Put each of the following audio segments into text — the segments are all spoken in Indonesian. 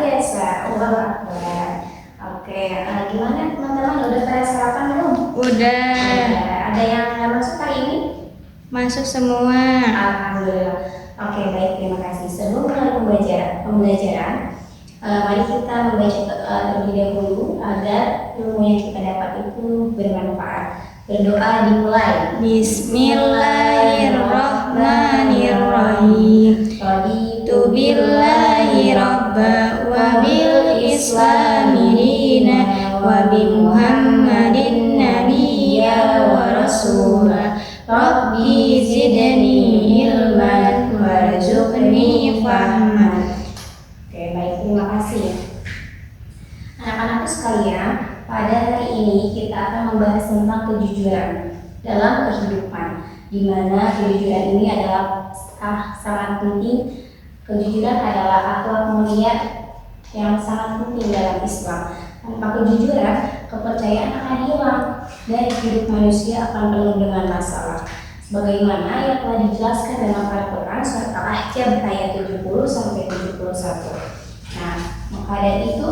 biasa. Allahu Akbar. Oke, gimana teman-teman? Udah pada sarapan belum? Udah. Ada yang nggak masuk hari ini? Masuk semua. Alhamdulillah. Oke, baik, terima kasih. Sebelum mulai pembelajaran, mari kita membaca terlebih dahulu agar ilmu yang kita dapat itu bermanfaat. Berdoa dimulai. Bismillahirrahmanirrahim. Raditu billahi rabba wa bil islami dina wa bi Muhammadin nabiyya wa rasula. Rabbi zidni ilman warzuqni fahman. Oke, baik, terima kasih. Anak-anakku sekalian, pada hari ini kita akan membahas tentang kejujuran dalam kehidupan, di mana kejujuran ini adalah sangat penting. Kejujuran adalah akhlak mulia yang sangat penting dalam Islam. Tanpa kejujuran, kepercayaan akan hilang dan hidup manusia akan penuh dengan masalah. Sebagaimana yang telah dijelaskan dalam Al-Quran surat Al-Ahzab ayat 70 sampai 71. Nah, maka dari itu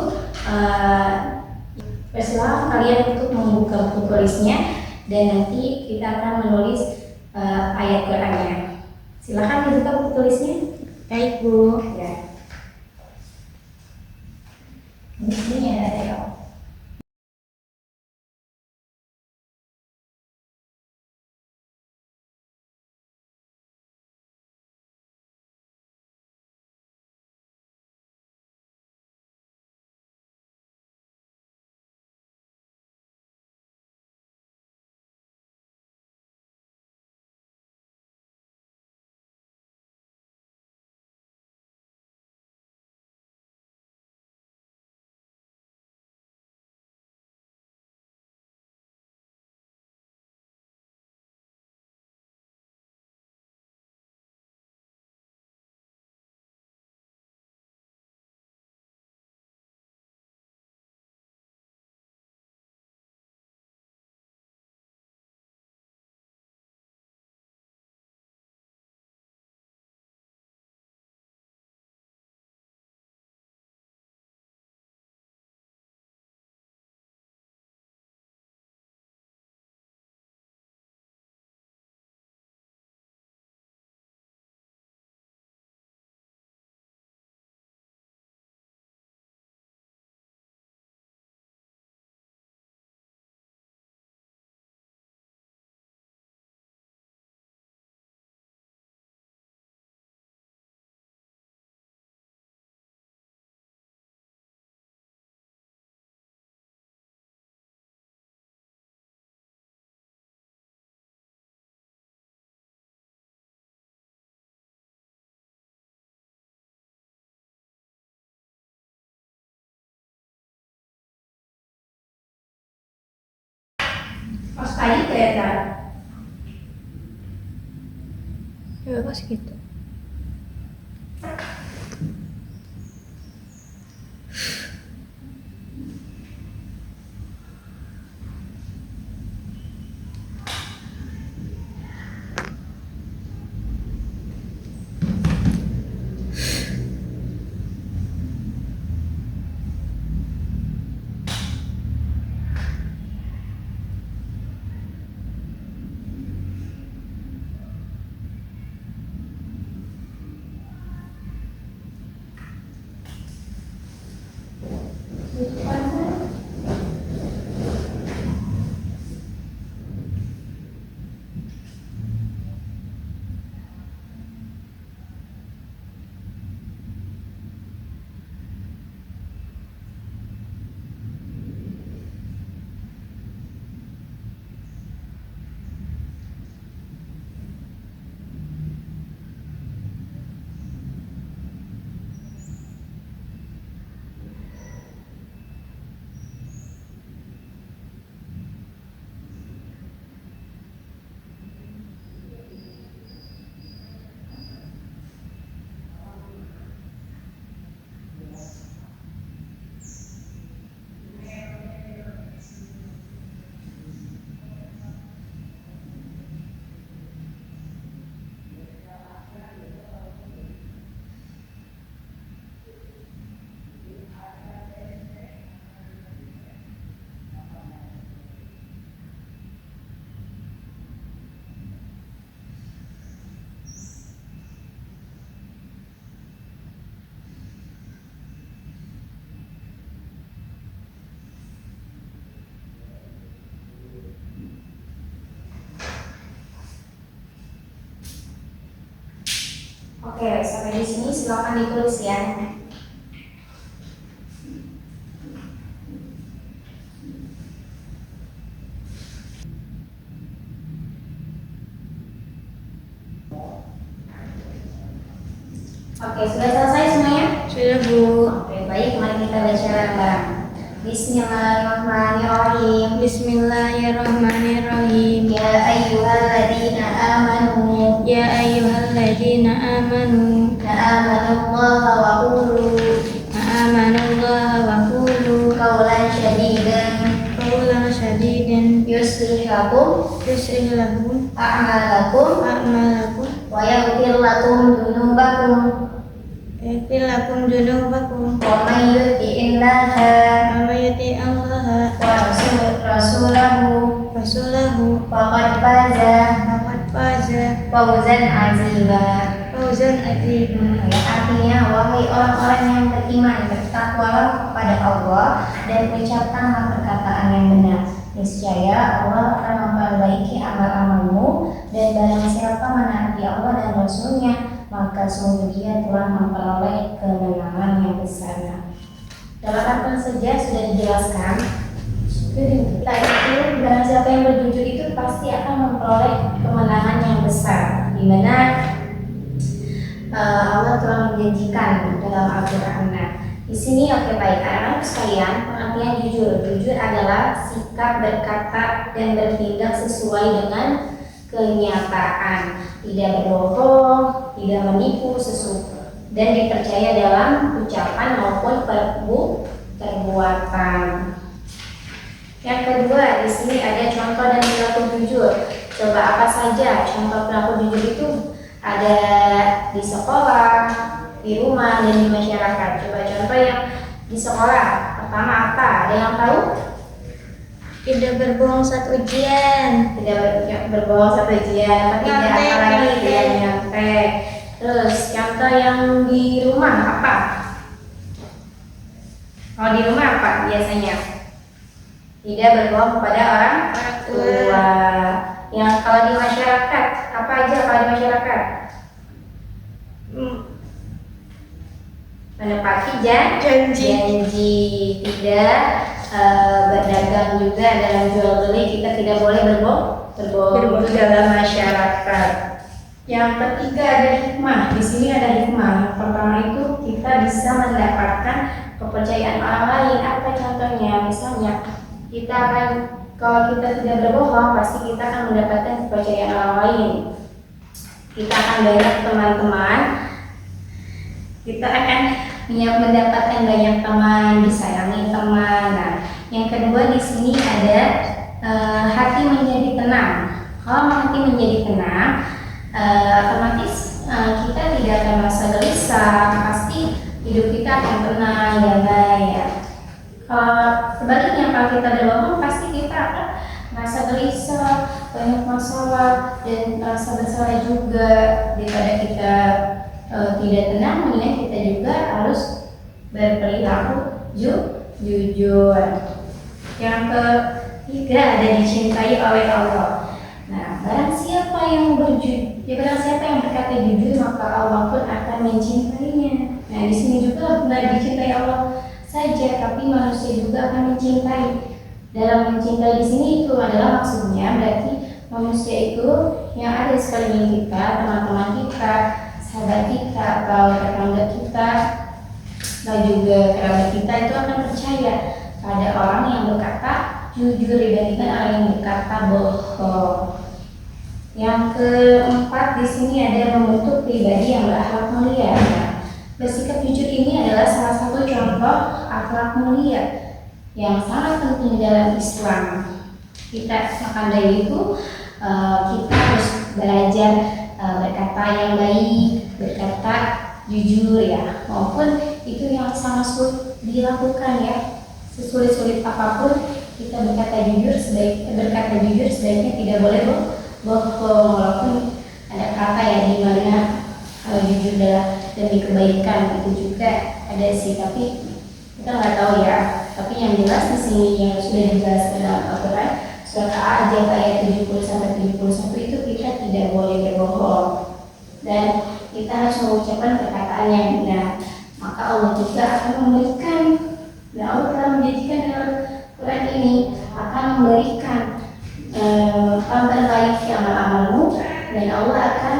persilakan kalian untuk membuka buku tulisnya dan nanti kita akan menulis ayat Qurannya. Silakan dibuka buku tulisnya. Baik, Bu. Ya. Di sini ada Teo. Mas tadi kelihatan. Ya, kok segitu? sini silakan ditulis ya. Oke, sudah selesai semuanya? Sudah, Bu. Oke, baik, mari kita baca bareng-bareng. Bismillahirrahmanirrahim. Bismillahirrahmanirrahim. Ya ayyuhalladzina amanu Ya ayyuhalladzina amanu Na'amanullaha wa qulu Amanullaha wa qulu qawlan syadidan qawlan syadidan yuslih lakum yuslih lakum a'malakum a'malakum wa yaghfir lakum dzunubakum yaghfir lakum dzunubakum wa may yuti'illaha wa may yuti'illaha wa rasulahu rasulahu faqad faza faqad faza fawzan 'azima. fawzan 'azima. Ya, artinya wahai orang-orang yang beriman, bertakwalah kepada Allah dan ucapkanlah perkataan yang benar. Niscaya Allah akan memperbaiki amal-amalmu, dan barang siapa menaati Allah dan Rasulnya, maka sungguh dia telah memperoleh kemenangan yang besar. Dalam Al-Quran saja sudah dijelaskan, kita itu barang siapa yang berjujur itu pasti akan memperoleh kemenangan yang besar, di mana Allah telah menjanjikan dalam Al-Quran. Di sini oke baik, anak-anak sekalian, pengertian jujur. Jujur adalah sikap berkata dan bertindak sesuai dengan kenyataan, tidak berbohong, tidak menipu dan dipercaya dalam ucapan maupun perbuatan. Yang kedua, di sini ada contoh dan perilaku jujur. Coba apa saja contoh perilaku jujur itu? Ada di sekolah, di rumah, dan di masyarakat. Coba contoh yang di sekolah. Pertama apa? Ada yang tahu? Tidak berbohong saat ujian. Tidak berbohong saat ujian. Tidak apa lagi? Tidak nyontek. Terus contoh yang di rumah apa? Kalau di rumah apa biasanya? Tidak berbohong kepada orang tua. Yang kalau di masyarakat apa aja kalau di masyarakat? Menepati janji, tidak berdagang juga dalam jual beli, kita tidak boleh berbohong dalam masyarakat. Yang ketiga ada hikmah. Di sini ada hikmah. Yang pertama itu kita bisa mendapatkan kepercayaan orang lain. Apa contohnya? Misalnya kita akan, kalau kita tidak berbohong, pasti kita akan mendapatkan kepercayaan orang lain. Kita akan banyak teman-teman. Kita akan mendapatkan banyak teman, disayangi teman. Nah, yang kedua di sini ada hati menjadi tenang. Kalau hati menjadi tenang, otomatis kita tidak akan merasa gelisah. Pasti hidup kita akan tenang, damai ya. Sebaliknya kalau kita berbohong, pasti kita akan merasa gelisah, banyak masalah, dan merasa bersalah juga. Daripada kita tidak tenang, mendingan kita juga harus berperilaku jujur. Yang ketiga ada dicintai oleh Allah. Nah, barang siapa yang berkata jujur, maka Allah pun akan mencintainya. Nah, di sini juga benar dicintai Allah saja, tapi manusia juga akan mencintai. Dalam mencintai di sini itu adalah maksudnya berarti manusia itu yang ada di sekeliling kita, teman-teman kita, sahabat kita, atau tetangga kita, dan juga kerabat kita itu akan percaya pada orang yang berkata jujur dibandingkan orang yang berkata bohong. Yang keempat di sini ada membentuk pribadi yang berakhlak mulia. Bersikap jujur ini adalah salah satu contoh akhlak mulia yang sangat penting dalam Islam. Kita akan dari itu kita harus belajar berkata yang baik, berkata jujur ya, maupun itu yang sangat sulit dilakukan ya. Sesulit-sulit apapun kita berkata jujur, sebaiknya tidak boleh bohong, walaupun ada kata ya di mana jujur adalah demi kebaikan, itu juga ada sih, tapi kita nggak tahu ya. Tapi yang jelas di sini yang sudah dijelaskan dalam Al-Quran surat Al-A'raf ayat 70-71 itu kita tidak boleh berbohong. Dan kita harus mengucapkan perkataan yang benar. Maka Allah juga akan memberikan, dan Allah telah menjanjikan dalam Quran ini akan memberikan kabar baik amal-amalmu, dan Allah akan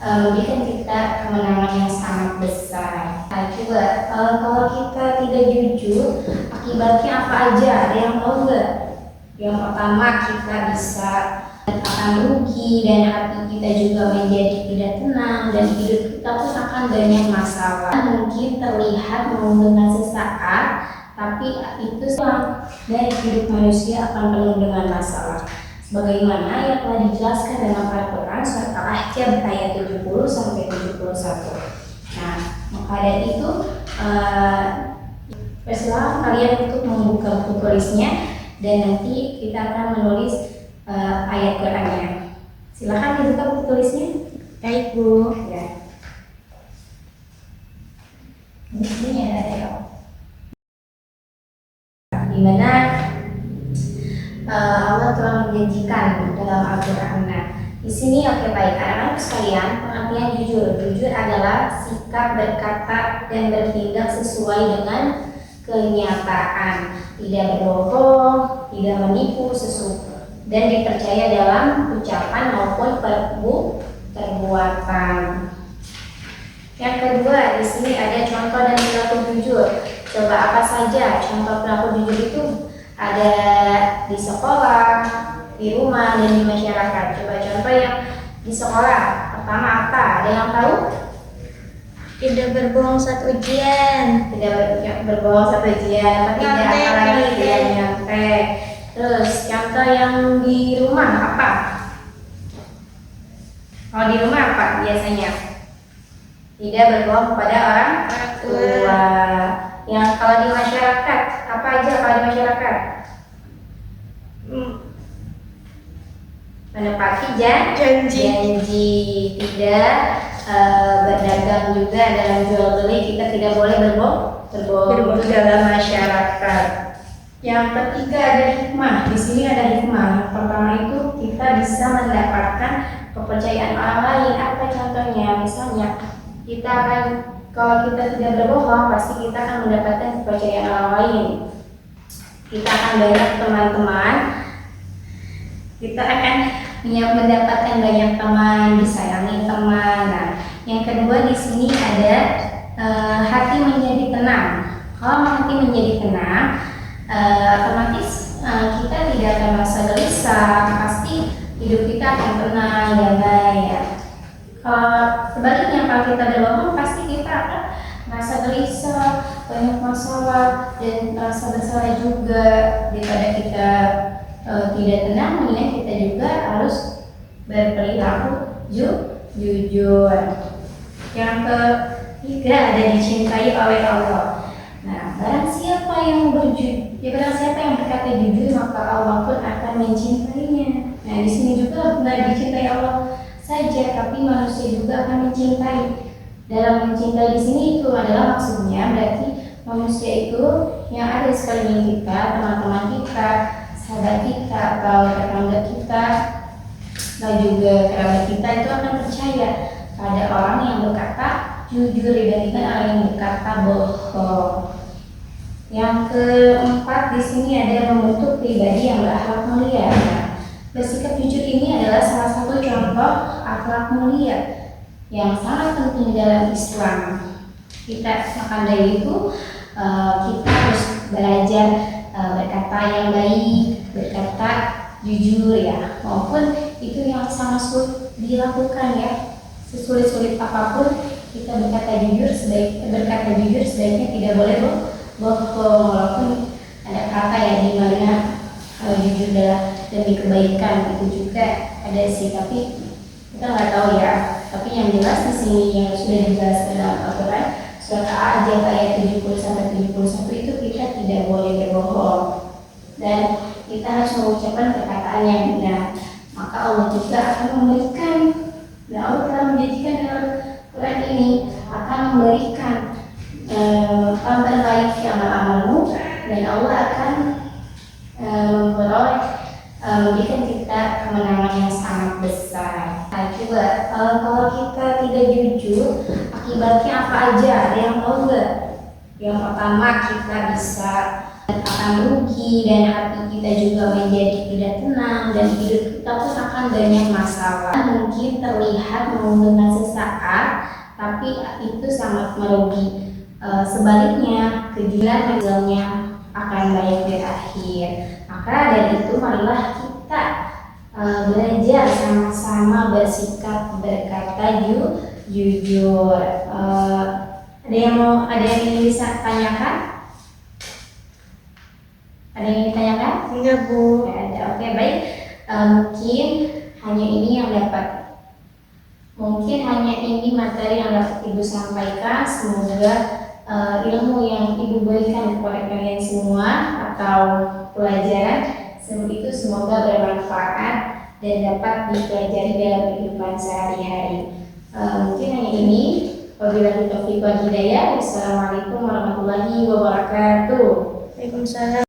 memberikan kita kemenangan yang sangat besar. Nah, coba kalau kita tidak jujur, akibatnya apa aja? Ada yang tahu nggak? Yang pertama, kita bisa akan rugi, dan hati kita juga menjadi tidak tenang, dan hidup kita pun akan banyak masalah. Mungkin terlihat menguntungkan sesaat, tapi itu dari hidup manusia akan penuh dengan masalah. Sebagaimana yang telah dijelaskan dalam Al-Quran surat Al-Ahzab ayat 70 sampai 71. Nah, maka dari itu persilakan kalian untuk membuka buku tulisnya, dan nanti kita akan menulis ayat Qurannya. Silakan dibuka buku tulisnya. Baik, Bu. Ya. Di sini ada di mana Allah telah menjanjikan dalam Al-Quran. Nah, di sini oke, baik, anak-anak sekalian, pengertian jujur. Jujur adalah sikap berkata dan bertindak sesuai dengan kenyataan, tidak berbohong, tidak menipu, dan dipercaya dalam ucapan maupun perbuatan. Yang kedua, di sini ada contoh dan perilaku jujur. Coba apa saja contoh perilaku jujur itu? Ada di sekolah, di rumah, dan di masyarakat. Coba contoh yang di sekolah. Pertama apa? Ada yang tahu? Tidak berbohong saat ujian. Tidak berbohong saat ujian. Tidak apa lagi? Tidak nyontek. Terus contoh yang di rumah apa? Kalau di rumah apa biasanya? Tidak berbohong kepada orang tua. Yang kalau di masyarakat apa aja kalau di masyarakat? Menepati janji, tidak berdagang juga dalam jual beli, kita tidak boleh berbohong itu dalam masyarakat. Yang ketiga ada hikmah. Di sini ada hikmah. Yang pertama itu kita bisa mendapatkan kepercayaan orang lain. Apa contohnya? Misalnya kita akan, kalau kita tidak berbohong, pasti kita akan mendapatkan kepercayaan orang lain. Kita akan banyak teman-teman. Kita akan mendapatkan banyak teman, disayangi teman. Nah, yang kedua di sini ada hati menjadi tenang. Kalau hati menjadi tenang, otomatis kita tidak akan merasa gelisah. Pasti hidup kita akan tenang, damai ya. Sebaliknya kalau kita berbohong, pasti kita akan merasa gelisah, banyak masalah, dan merasa bersalah juga. Daripada kita tidak tenang, mendingan kita juga harus berperilaku jujur. Yang ketiga ada dicintai oleh Allah. Nah, barang siapa yang berkata jujur, maka Allah pun akan mencintainya. Nah, di sini juga benar dicintai Allah saja, tapi manusia juga akan mencintai. Dalam mencintai di sini itu adalah maksudnya berarti manusia itu yang ada di sekeliling kita, teman-teman kita, sahabat kita, atau tetangga kita, dan juga kerabat kita itu akan percaya pada orang yang berkata jujur dibandingkan orang yang berkata bohong. Yang keempat di sini ada membentuk pribadi yang berakhlak mulia. Bersikap jujur ini adalah salah satu contoh akhlak mulia yang sangat penting dalam Islam. Maka dari itu kita harus belajar berkata yang baik, berkata jujur ya, maupun itu yang sangat sulit dilakukan ya. Sesulit-sulit apapun kita berkata jujur, sebaiknya tidak boleh bohong, walaupun ada kata ya di mana jujur adalah demi kebaikan, itu juga ada sih, tapi kita nggak tahu ya. Tapi yang jelas di sini yang sudah dijelaskan dalam Al-Quran surat Al-Ahzab ayat 70 sampai 71 itu kita tidak boleh berbohong, dan kita harus mengucapkan perkataan yang benar. Maka Allah juga akan memberikan, dan Allah telah menjanjikan dalam Quran ini akan memberikan kabar baik amal-amalmu, dan Allah akan memberikan kita kemenangan yang sangat besar. Nah, juga tidak jujur, akibatnya apa aja? Ada yang tahu nggak? Yang pertama, kita bisa akan rugi dan hati kita juga menjadi tidak tenang dan hidup kita pun akan banyak masalah. Mungkin terlihat menguntungkan sesaat, tapi itu sangat merugi. Sebaliknya, kejujuran hasilnya akan baik berakhir. Maka dari itu marilah kita belajar sama-sama bersikap berkata jujur. Ada yang ingin bisa tanyakan? Ada yang ingin ditanyakan? Enggak, Bu. Nggak ada. Oke, baik. Mungkin hanya ini materi yang dapat Ibu sampaikan. Semoga ilmu yang Ibu berikan kepada kalian semua atau pelajaran itu semoga bermanfaat dan dapat dipelajari dalam kehidupan sehari-hari. Mungkin hanya ini. Wabillahi taufiq wal hidayah. Wassalamualaikum warahmatullahi wabarakatuh. Waalaikumsalam